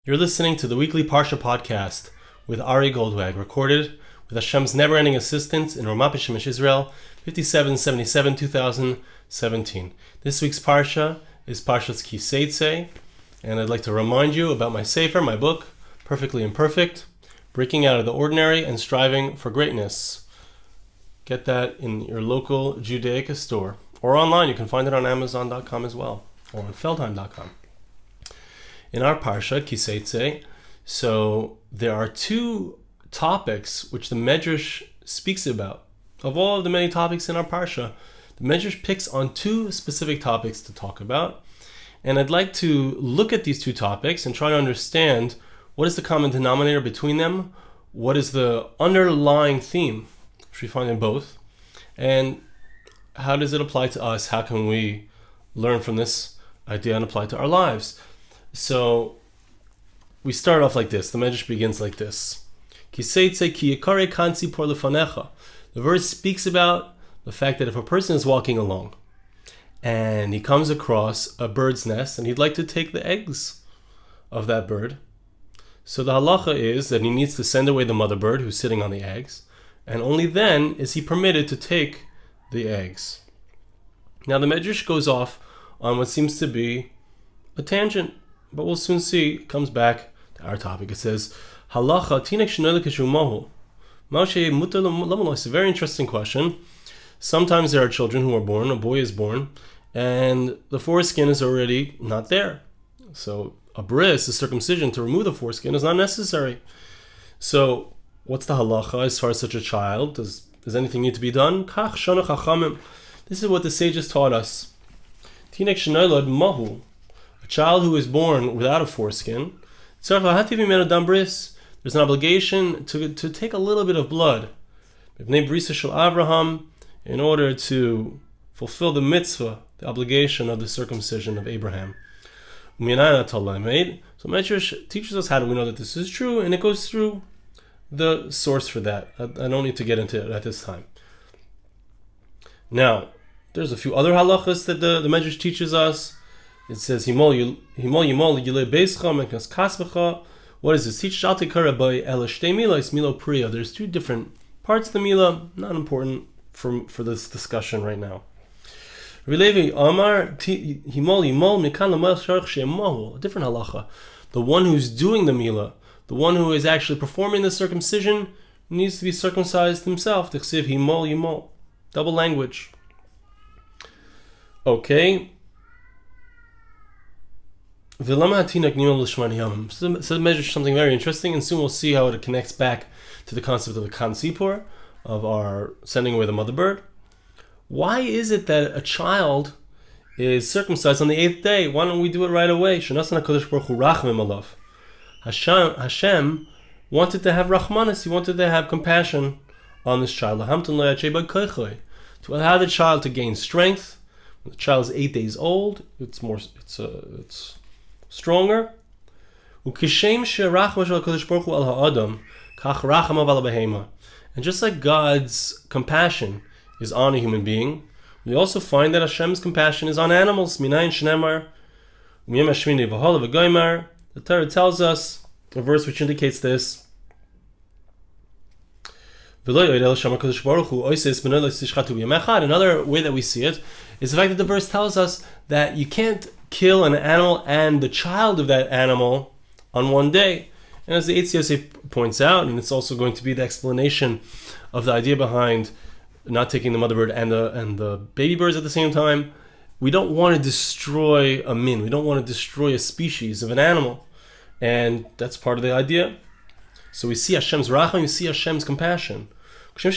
You're listening to the weekly Parsha podcast with Ari Goldwag, recorded with Hashem's never-ending assistance in Wrapup, Israel, 5777, 2017. This week's Parsha is Parsha's Seitze, and I'd like to remind you about my sefer, my book, Perfectly Imperfect, Breaking Out of the Ordinary and Striving for Greatness. Get that in your local Judaica store, or online. You can find it on Amazon.com as well, or on Feldheim.com. In our Parsha, Seitze, so there are two topics which the midrash speaks about. Of all of the many topics in our Parsha, the midrash picks on two specific topics to talk about. And I'd like to look at these two topics and try to understand what is the common denominator between them, what is the underlying theme, which we find in both, and how does it apply to us? How can we learn from this idea and apply it to our lives? So we start off like this. The midrash begins like this. Seitze ki yikare kansi por lefanecha. The verse speaks about the fact that if a person is walking along and he comes across a bird's nest and he'd like to take the eggs of that bird, so the halacha is that he needs to send away the mother bird who's sitting on the eggs, and only then is he permitted to take the eggs. Now the midrash goes off on what seems to be a tangent, but we'll soon see. It comes back to our topic. It says, Halacha tinek shenoyle kishumohu. Moshe mutar lamalo. It's a very interesting question. Sometimes there are children who are born, a boy is born, and the foreskin is already not there. So a bris, a circumcision to remove the foreskin, is not necessary. So what's the halacha as far as such a child? Does anything need to be done? Kach shana chachamim. This is what the sages taught us. Tinek shenoyle mahu. Child who is born without a foreskin, there's an obligation to take a little bit of blood in order to fulfill the mitzvah, the obligation of the circumcision of Abraham. So midrash teaches us how do we know that this is true, and it goes through the source for that. I don't need to get into it at this time. Now, there's a few other halachas that the midrash teaches us. It says, What is this? There's two different parts of the milah, not important for this discussion right now. A different halacha. The one who's doing the milah, the one who is actually performing the circumcision, needs to be circumcised himself. Double language. Okay. So the measure is something very interesting, and soon we'll see how it connects back to the concept of the kansipor, of our sending away the mother bird. Why is it that a child is circumcised on the 8th day? Why don't we do it right away? Hashem wanted to have rachmanis, he wanted to have compassion on this child. To allow the child to gain strength. When the child is 8 days old, it's stronger. And just like God's compassion is on a human being, we also find that Hashem's compassion is on animals. The Torah tells us a verse which indicates this. Another way that we see it is the fact that the verse tells us that you can't kill an animal and the child of that animal on one day. And as the Seitze points out, and it's also going to be the explanation of the idea behind not taking the mother bird and the baby birds at the same time, we don't want to destroy a min, we don't want to destroy a species of an animal. And that's part of the idea. So we see Hashem's racham, we see Hashem's compassion. And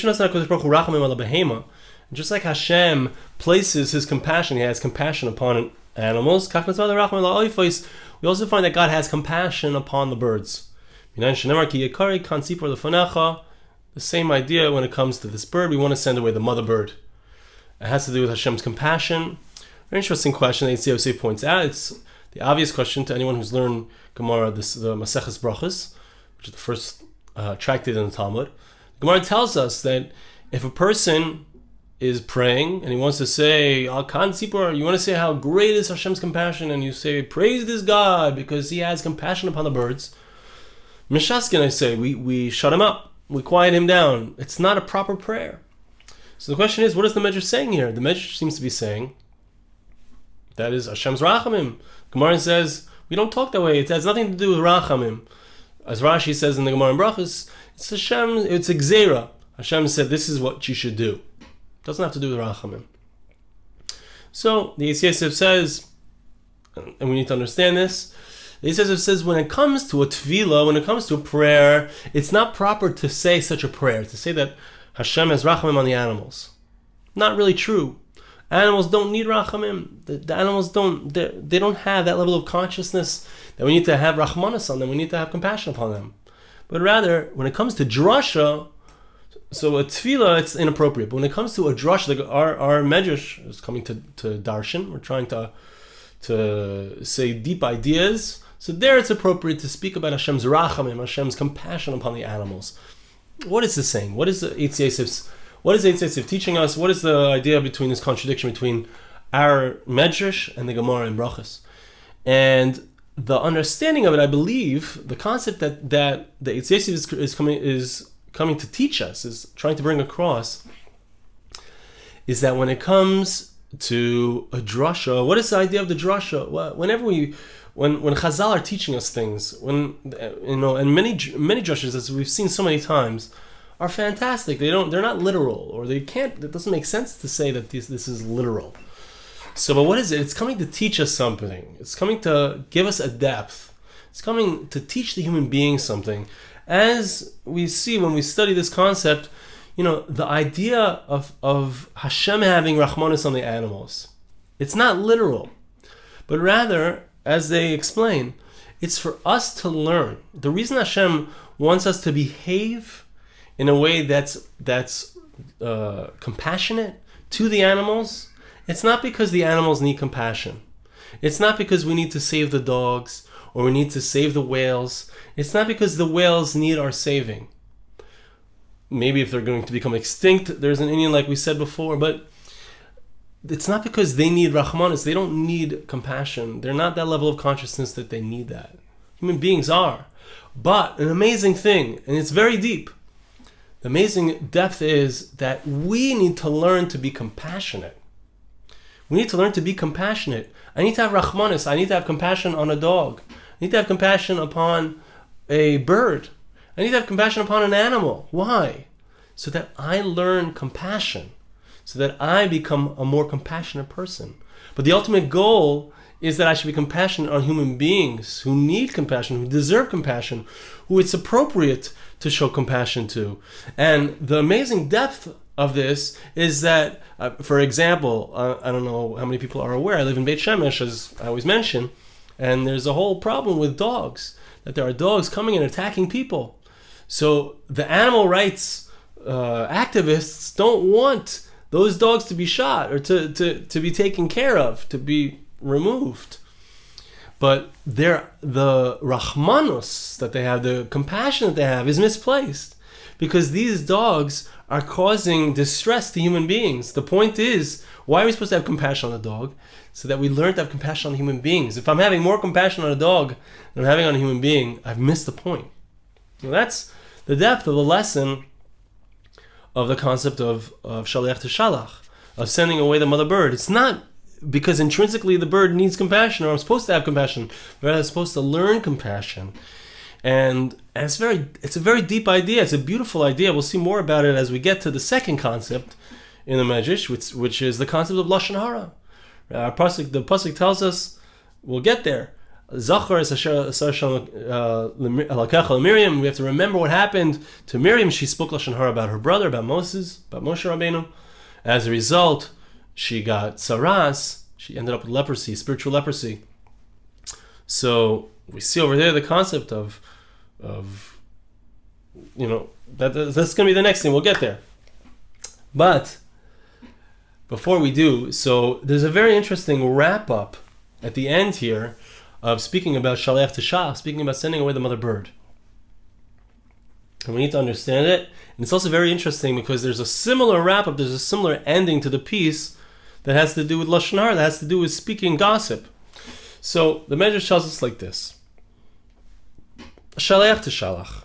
just like Hashem places his compassion, he has compassion upon animals, we also find that God has compassion upon the birds. The same idea when it comes to this bird. We want to send away the mother bird. It has to do with Hashem's compassion. Very interesting question that Seitze points out. It's the obvious question to anyone who's learned Gemara, the Maseches Brachos, which is the first tractate in the Talmud. Gemara tells us that if a person is praying and he wants to say, Al Kan Tzipor, you want to say how great is Hashem's compassion, and you say, praise this God because he has compassion upon the birds. Mishaskin, I say, we shut him up, we quiet him down. It's not a proper prayer. So the question is, what is the midrash saying here? The midrash seems to be saying that is Hashem's rachamim. Gemara says we don't talk that way. It has nothing to do with rachamim. As Rashi says in the Gemara in Brachos, it's Hashem. It's a gzeira. Hashem said this is what you should do. It doesn't have to do with rachamim. So the Seitze says, and we need to understand this. The Seitze says when it comes to a tefillah, when it comes to a prayer, it's not proper to say such a prayer, to say that Hashem has rachamim on the animals. Not really true. Animals don't need rachamim. The animals they don't have that level of consciousness that we need to have rachmanas on them. We need to have compassion upon them. But rather, when it comes to drasha, so a tefillah, it's inappropriate. But when it comes to a drasha, like our midrash is coming to darshan. We're trying to say deep ideas. So there it's appropriate to speak about Hashem's rachamim, Hashem's compassion upon the animals. What is this saying? What is the Seitze teaching us? What is the idea between this contradiction between our midrash and the Gemara in Brachos? And the understanding of it, I believe, the concept that the Seitze is coming to teach us, is trying to bring across, is that when it comes to a drasha, what is the idea of the drasha? Well, when Chazal are teaching us things, and many drashas, as we've seen so many times, are fantastic. They're not literal, or they can't. It doesn't make sense to say that this is literal. So, but what is it? It's coming to teach us something. It's coming to give us a depth. It's coming to teach the human being something. As we see when we study this concept, the idea of Hashem having rachmanis on the animals, it's not literal, but rather, as they explain, it's for us to learn. The reason Hashem wants us to behave in a way that's compassionate to the animals, it's not because the animals need compassion. It's not because we need to save the dogs or we need to save the whales. It's not because the whales need our saving. Maybe if they're going to become extinct, there's an Indian like we said before, but it's not because they need rachmanis. They don't need compassion. They're not that level of consciousness that they need that. Human beings are. But an amazing thing, and it's very deep, the amazing depth is that we need to learn to be compassionate. We need to learn to be compassionate. I need to have rachmanis. I need to have compassion on a dog. I need to have compassion upon a bird. I need to have compassion upon an animal. Why? So that I learn compassion. So that I become a more compassionate person. But the ultimate goal is that I should be compassionate on human beings who need compassion, who deserve compassion, who it's appropriate to show compassion to. And the amazing depth of this is that, for example, I don't know how many people are aware, I live in Beit Shemesh, as I always mention, and there's a whole problem with dogs, that there are dogs coming and attacking people. So the animal rights activists don't want those dogs to be shot or to be taken care of, to be removed. But the rachmanus that they have, the compassion that they have, is misplaced because these dogs are causing distress to human beings. The point is, why are we supposed to have compassion on a dog? So that we learn to have compassion on human beings. If I'm having more compassion on a dog than I'm having on a human being, I've missed the point. Now that's the depth of the lesson of the concept of shaliach to shalach, of sending away the mother bird. It's not because intrinsically the bird needs compassion, or I'm supposed to have compassion, but I'm supposed to learn compassion. And it's a very deep idea. It's a beautiful idea. We'll see more about it as we get to the second concept in the midrash, which is the concept of Lashon Hara. The pasuk tells us, we'll get there. Zachar is Miriam. We have to remember what happened to Miriam. She spoke Lashon Hara about her brother, about Moshe Rabbeinu. As a result, she got saras. She ended up with leprosy, spiritual leprosy. So we see over there the concept of that's going to be the next thing. We'll get there. But before we do, so there's a very interesting wrap-up at the end here of speaking about shaliach to shalach, speaking about sending away the mother bird. And we need to understand it. And it's also very interesting because there's a similar wrap-up, there's a similar ending to the piece that has to do with Lashon Hara, that has to do with speaking gossip. So the midrash tells us like this. Shaleach to shalach.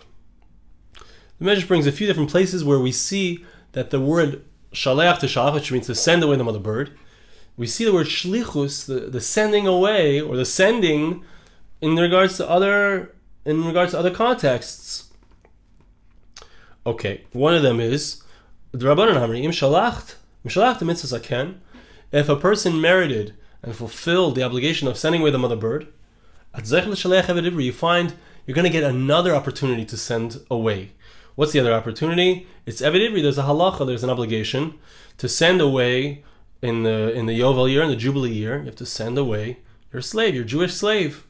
The midrash brings a few different places where we see that the word shaleach to shalach, which means to send away the mother bird, we see the word shlichus, the sending away or the sending, in regards to other contexts. Okay, one of them is the Rabbanan Hamri im shalacht mitzvah zaken. If a person merited and fulfilled the obligation of sending away the mother bird, you find you're going to get another opportunity to send away. What's the other opportunity? It's Eved Ivri. There's a halacha, there's an obligation to send away in the Yovel year, in the Jubilee year. You have to send away your slave, your Jewish slave.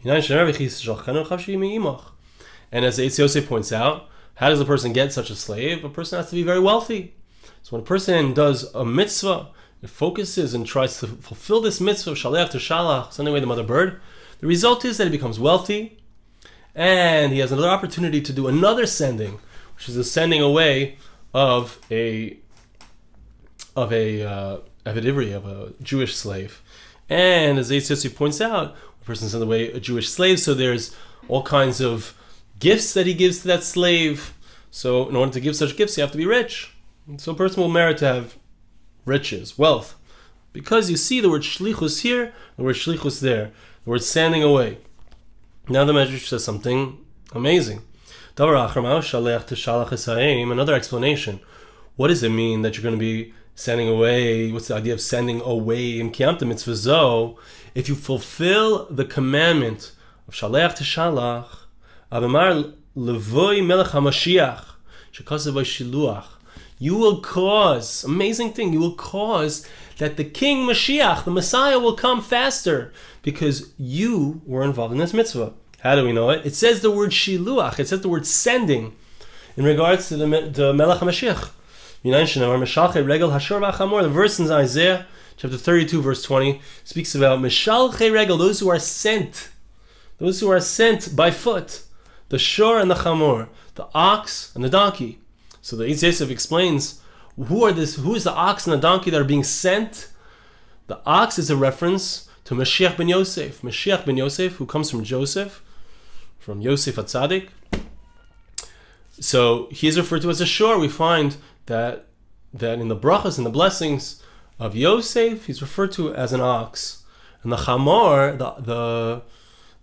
And as Seitze Yosef points out, how does a person get such a slave? A person has to be very wealthy. So when a person does a mitzvah, it focuses and tries to fulfill this mitzvah of shaleach to shalach, sending away the mother bird, the result is that he becomes wealthy, and he has another opportunity to do another sending, which is the sending away of a Eved Ivri, of a Jewish slave. And as Seitze points out, a person sends away a Jewish slave, so there's all kinds of gifts that he gives to that slave. So in order to give such gifts, you have to be rich. And so a person will merit to have riches, wealth. Because you see the word shlichus here, the word shlichus there, the word sending away. Now the midrash says something amazing. Another explanation. What does it mean that you're going to be sending away? What's the idea of sending away? If you fulfill the commandment of shaleach to shalach, you will cause, amazing thing, you will cause that the King Moshiach, the Messiah, will come faster because you were involved in this mitzvah. How do we know it? It says the word shiluach, it says the word sending in regards to the Melech HaMashiach. The verse in Isaiah chapter 32 verse 20 speaks about Mishalchei Regel, those who are sent by foot, the shor and the chamor, the ox and the donkey. So the Seitze Yosef explains who is the ox and the donkey that are being sent. The ox is a reference to Moshiach ben Yosef. Moshiach ben Yosef, who comes from Joseph, from Yosef HaTzadik. So he is referred to as a shor. We find that in the brachas and the blessings of Yosef, he's referred to as an ox. And the chamor,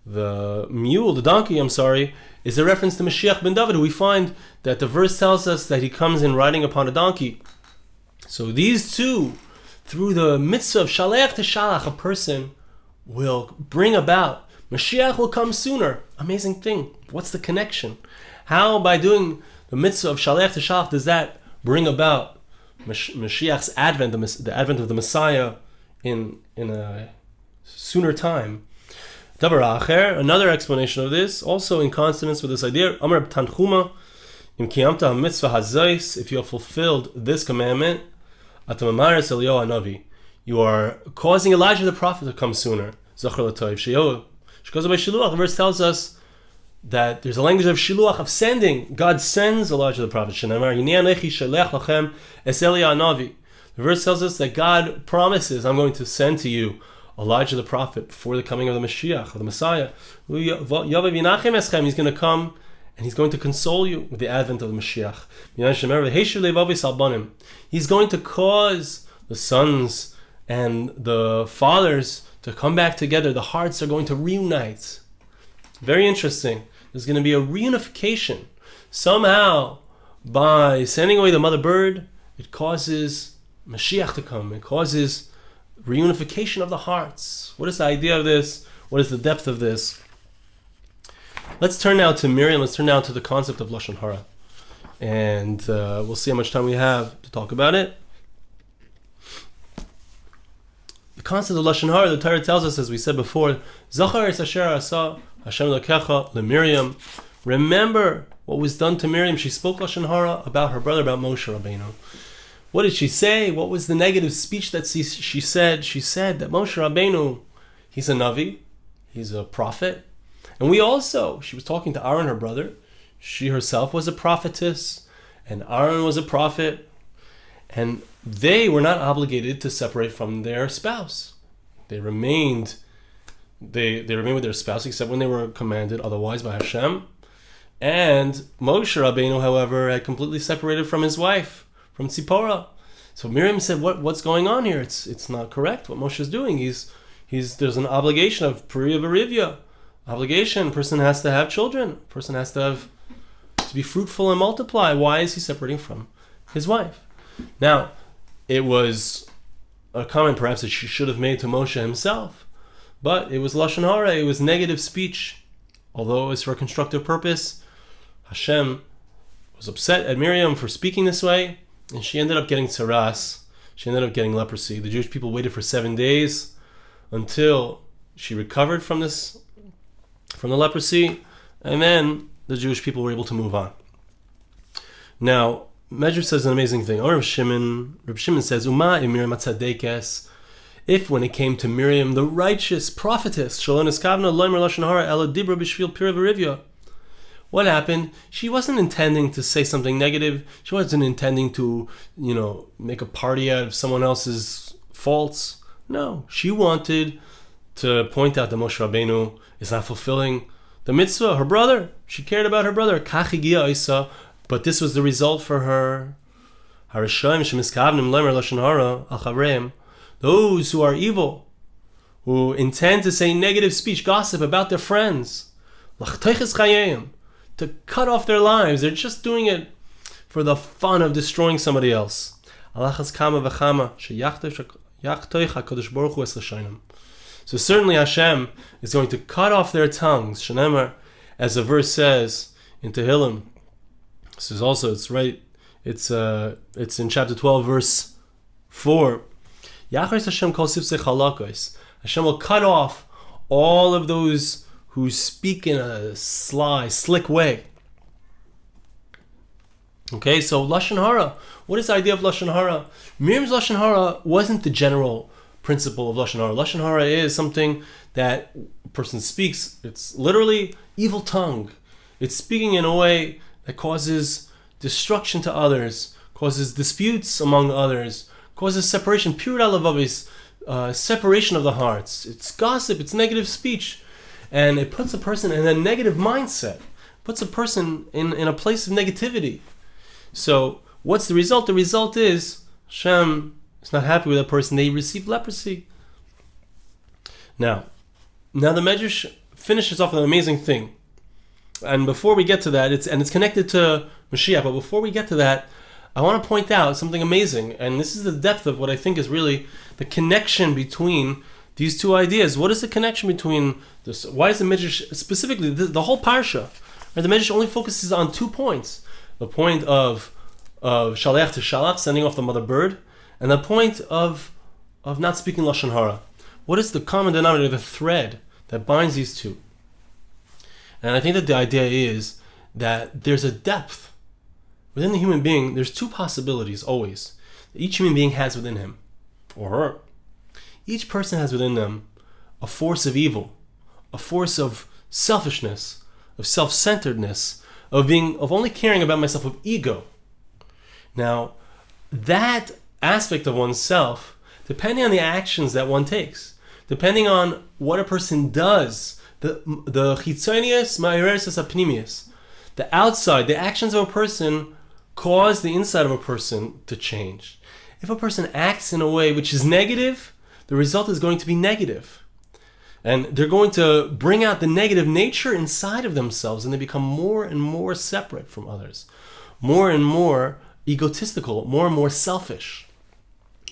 the mule, the donkey, is a reference to Mashiach ben David. We find that the verse tells us that he comes in riding upon a donkey. So these two, through the mitzvah of shaleach to shalach, a person will bring about, Mashiach will come sooner. Amazing thing. What's the connection? How, by doing the mitzvah of shaleach to shalach, does that bring about Mashiach's advent, the advent of the Messiah in a sooner time? Another explanation of this, also in consonance with this idea, Amar Tanchuma, Im Kiyamta HaMitzvah HaZois, if you have fulfilled this commandment, Atamamaris Eliyahu HaNavi, you are causing Elijah the prophet to come sooner. Zachar L'Toiv Sheyoh. Because by Shiluach, the verse tells us that there's a language of Shiluach, of sending. God sends Elijah the prophet. Shenamar Hinei Anechi Shelech Lachem Es Eliyahu HaNavi. The verse tells us that God promises, I'm going to send to you Elijah the prophet before the coming of the Moshiach, of the Messiah. He's going to come and he's going to console you with the advent of the Moshiach. He's going to cause the sons and the fathers to come back together. The hearts are going to reunite. Very interesting. There's going to be a reunification. Somehow, by sending away the mother bird, it causes Moshiach to come. It causes reunification of the hearts. What is the idea of this? What is the depth of this? Let's turn now to Miriam. Let's turn now to the concept of Lashon Hara. And we'll see how much time we have to talk about it. The concept of Lashon Hara, the Torah tells us, as we said before, Zachar es asher asa Hashem Elokecha leMiriam. Remember what was done to Miriam. She spoke Lashon Hara about her brother, about Moshe Rabbeinu. What did she say? What was the negative speech that she said? She said that Moshe Rabbeinu, he's a Navi, he's a prophet. And she was talking to Aaron, her brother. She herself was a prophetess, and Aaron was a prophet, and they were not obligated to separate from their spouse. They remained with their spouse except when they were commanded otherwise by Hashem. And Moshe Rabbeinu, however, had completely separated from his wife, from Tzipporah. So Miriam said, "What's going on here? It's not correct. What Moshe is doing. There's an obligation of Puriya Varivya. Obligation. Person has to have children. Person has to be fruitful and multiply. Why is he separating from his wife?" Now, it was a comment perhaps that she should have made to Moshe himself, but it was Lashon Hara. It was negative speech. Although it was for a constructive purpose, Hashem was upset at Miriam for speaking this way, and she ended up getting tsaras. She ended up getting leprosy. The Jewish people waited for 7 days until she recovered from the leprosy, and then the Jewish people were able to move on. Now, Midrash says an amazing thing. Reb Shimon says, "Uma Miriam atzadekes." If when it came to Miriam, the righteous prophetess, Shalonis Kavna Loimer Lashon Hara Ela Dibra B'Shvil Pira V'Rivya. What happened? She wasn't intending to say something negative. She wasn't intending to, make a party out of someone else's faults. No, she wanted to point out that Moshe Rabbeinu is not fulfilling the mitzvah. Her brother, she cared about her brother. Kach higia isa, but this was the result for her. Harishayim shemiskavnim lemer lashon hara al chavreim. Those who are evil, who intend to say negative speech, gossip about their friends, l'chteiches chayim, to cut off their lives. They're just doing it for the fun of destroying somebody else. Alachas kama v'chama sheyachtoich HaKadosh Baruch Hu es l'shayim. So certainly Hashem is going to cut off their tongues. Shenemar, as the verse says in Tehillim. This is also, it's right. It's in chapter 12, verse 4. Hashem will cut off all of those who speak in a sly, slick way. Okay, so Lashon Hara. What is the idea of Lashon Hara? Miriam's Lashon Hara wasn't the general principle of Lashon Hara. Lashon Hara is something that a person speaks. It's literally evil tongue. It's speaking in a way that causes destruction to others, causes disputes among others, causes separation, pure alavavis, separation of the hearts. It's gossip, it's negative speech. And it puts a person in a negative mindset, puts a person in a place of negativity. So what's the result? The result is Hashem is not happy with that person. They receive leprosy. Now the midrash finishes off with an amazing thing. And before we get to that, it's connected to Moshiach, but before we get to that, I want to point out something amazing, and this is the depth of what I think is really the connection between these two ideas. What is the connection between this? Why is the midrash, specifically the whole Parsha, right? The midrash only focuses on 2 points. The point of shalech to shalach, sending off the mother bird, and the point of not speaking Lashon Hara. What is the common denominator, the thread that binds these two? And I think that the idea is that there's a depth within the human being. There's 2 possibilities always that each human being has within him or her. Each person has within them a force of evil, a force of selfishness, of self-centeredness, of only caring about myself, of ego. Now, that aspect of oneself, depending on the actions that one takes, depending on what a person does, the chitzonius ma'areres apnimius, the outside, the actions of a person cause the inside of a person to change. If a person acts in a way which is negative, the result is going to be negative. And they're going to bring out the negative nature inside of themselves, and they become more and more separate from others, more and more egotistical, more and more selfish.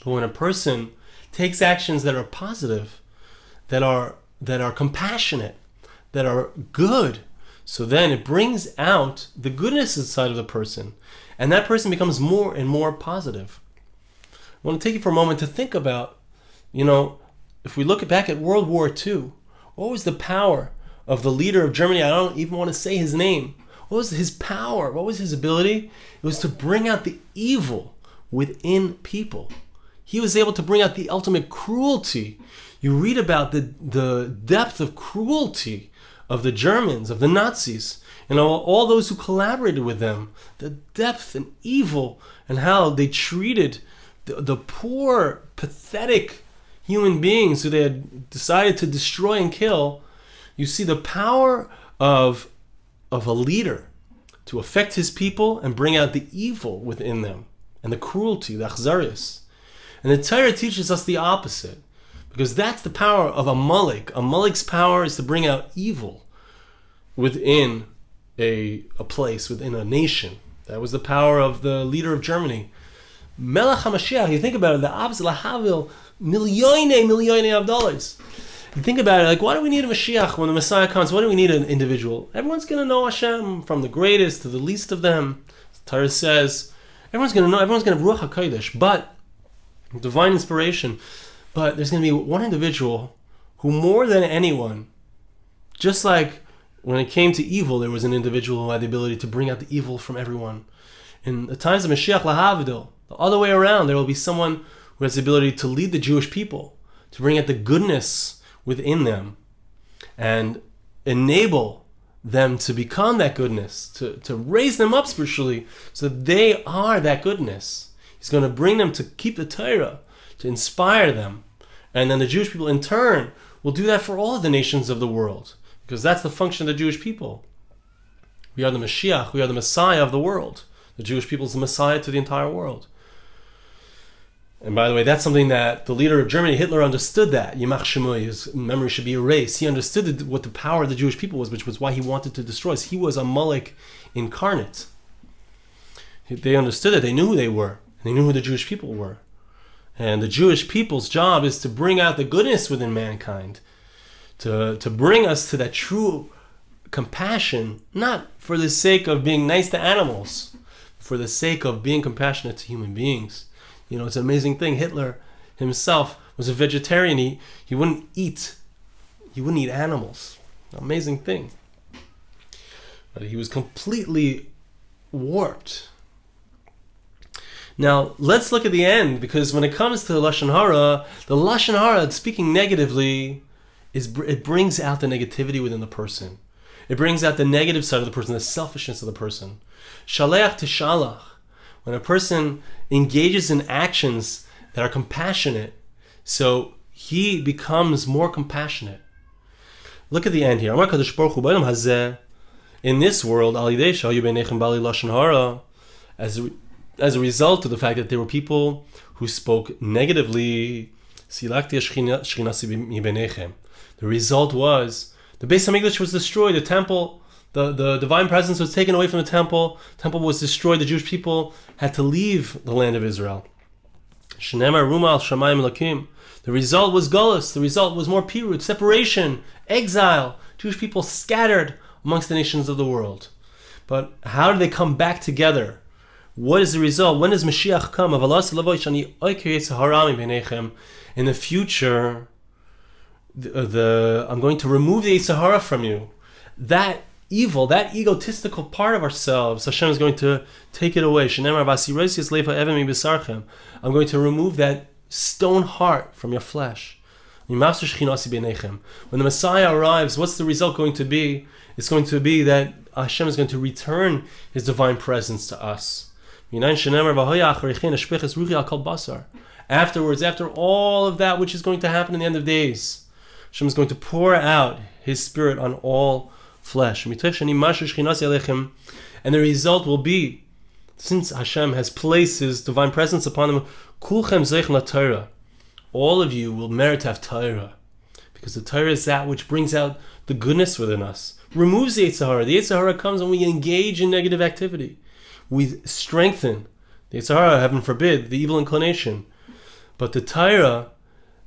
But when a person takes actions that are positive, that are compassionate, that are good, so then it brings out the goodness inside of the person, and that person becomes more and more positive. I want to take you for a moment to think about, if we look back at World War II, what was the power of the leader of Germany? I don't even want to say his name. What was his power? What was his ability? It was to bring out the evil within people. He was able to bring out the ultimate cruelty. You read about the depth of cruelty of the Germans, of the Nazis, and all those who collaborated with them, the depth and evil and how they treated the poor, pathetic human beings who they had decided to destroy and kill. You see the power of a leader to affect his people and bring out the evil within them and the cruelty, the achzarius. And the Torah teaches us the opposite, because that's the power of a malik. A malik's power is to bring out evil within a place, within a nation. That was the power of the leader of Germany. Melech HaMashiach, you think about it, the opposite, lahavil, million of dollars. You think about it, like, why do we need a Mashiach when the Messiah comes? Why do we need an individual? Everyone's going to know Hashem, from the greatest to the least of them. The Torah says, everyone's going to know, everyone's going to have Ruach HaKodesh, but, divine inspiration, but there's going to be one individual who, more than anyone, just like when it came to evil, there was an individual who had the ability to bring out the evil from everyone. In the times of Mashiach Lahavdil, the other way around, there will be someone who has the ability to lead the Jewish people, to bring out the goodness within them and enable them to become that goodness, to raise them up spiritually so that they are that goodness. He's going to bring them to keep the Torah, to inspire them. And then the Jewish people in turn will do that for all of the nations of the world, because that's the function of the Jewish people. We are the Moshiach, we are the Messiah of the world. The Jewish people is the Messiah to the entire world. And by the way, that's something that the leader of Germany, Hitler, understood that. Yimach Shemui, his memory should be erased. He understood what the power of the Jewish people was, which was why he wanted to destroy us. He was a Malik incarnate. They understood it. They knew who they were. And they knew who the Jewish people were. And the Jewish people's job is to bring out the goodness within mankind, to bring us to that true compassion, not for the sake of being nice to animals, for the sake of being compassionate to human beings. You know, it's an amazing thing. Hitler himself was a vegetarian. He wouldn't eat animals. Amazing thing. But he was completely warped. Now, let's look at the end, because when it comes to the Lashon Hara, speaking negatively, it brings out the negativity within the person. It brings out the negative side of the person, the selfishness of the person. Shaleach tishalach. When a person engages in actions that are compassionate, so he becomes more compassionate. Look at the end here. In this world, as a result of the fact that there were people who spoke negatively, the result was the Beis HaMikdash was destroyed. The temple, the divine presence was taken away from the temple. The temple was destroyed. The Jewish people had to leave the land of Israel. The result was galus. The result was more pirut, separation, exile. Jewish people scattered amongst the nations of the world. But how did they come back together? What is the result? When does Moshiach come? In the future, I'm going to remove the Yetzer Hara from you. That evil, that egotistical part of ourselves, Hashem is going to take it away. I'm going to remove that stone heart from your flesh. When the Messiah arrives, what's the result going to be? It's going to be that Hashem is going to return His divine presence to us. Afterwards, after all of that which is going to happen in the end of days, Hashem is going to pour out His Spirit on all flesh. And the result will be, since Hashem has placed His divine presence upon them, all of you will merit to have Torah, because the Torah is that which brings out the goodness within us, removes the Yetzer Hara. The Yetzer Hara comes when we engage in negative activity. We strengthen the Yetzer Hara, heaven forbid, the evil inclination. But the Torah,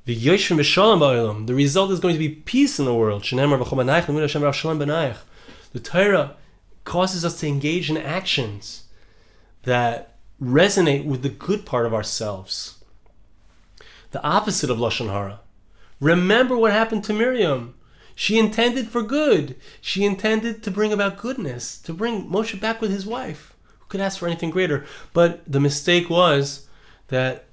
the Yoshvim B'Shalom Ba'olam, the result is going to be peace in the world. The Torah causes us to engage in actions that resonate with the good part of ourselves. The opposite of Lashon Hara. Remember what happened to Miriam. She intended for good. She intended to bring about goodness, to bring Moshe back with his wife. Who could ask for anything greater? But the mistake was that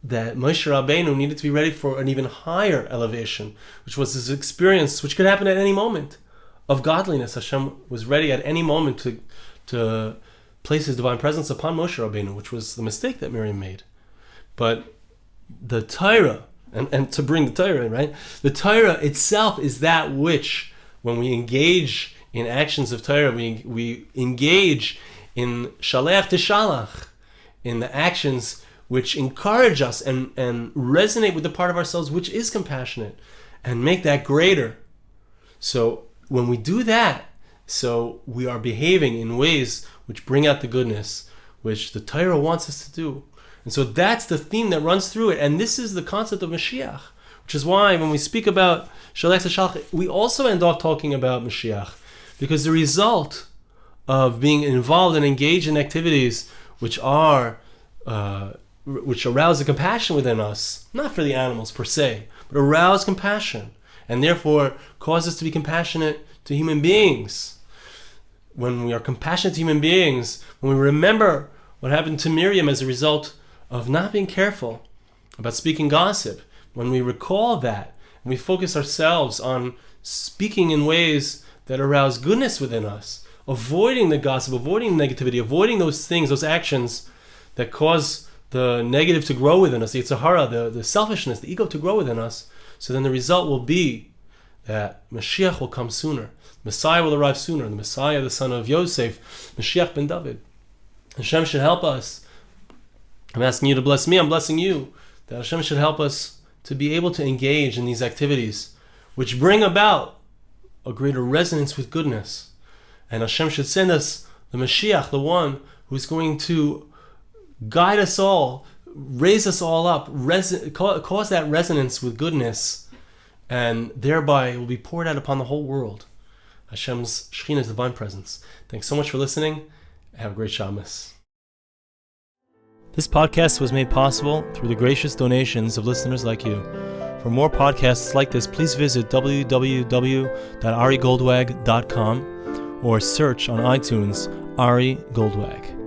Moshe Rabbeinu needed to be ready for an even higher elevation, which was his experience, which could happen at any moment, of godliness. Hashem was ready at any moment to place His divine presence upon Moshe Rabbeinu, which was the mistake that Miriam made. But the Torah, and to bring the Torah in, right? The Torah itself is that which, when we engage in actions of Torah, we engage in Shalech Tishalach, in the actions which encourage us and resonate with the part of ourselves which is compassionate, and make that greater. So when we do that, so we are behaving in ways which bring out the goodness which the Torah wants us to do. And so that's the theme that runs through it. And this is the concept of Moshiach, which is why when we speak about Shalech Tishalach, we also end off talking about Moshiach, because the result of being involved and engaged in activities which arouse the compassion within us, not for the animals per se, but arouse compassion, and therefore cause us to be compassionate to human beings. When we are compassionate to human beings, when we remember what happened to Miriam as a result of not being careful about speaking gossip, when we recall that, and we focus ourselves on speaking in ways that arouse goodness within us, avoiding the gossip, avoiding the negativity, avoiding those things, those actions that cause the negative to grow within us, the Yetzer Hara, the selfishness, the ego to grow within us, so then the result will be that Moshiach will come sooner. Messiah will arrive sooner. The Messiah, the son of Yosef, Moshiach ben David. Hashem should help us. I'm asking you to bless me, I'm blessing you. That Hashem should help us to be able to engage in these activities which bring about a greater resonance with goodness. And Hashem should send us the Moshiach, the one who's going to guide us all, raise us all up, cause that resonance with goodness, and thereby it will be poured out upon the whole world. Hashem's Shekhinah's divine presence. Thanks so much for listening. Have a great Shabbos. This podcast was made possible through the gracious donations of listeners like you. For more podcasts like this, please visit www.arigoldwag.com or search on iTunes Ari Goldwag.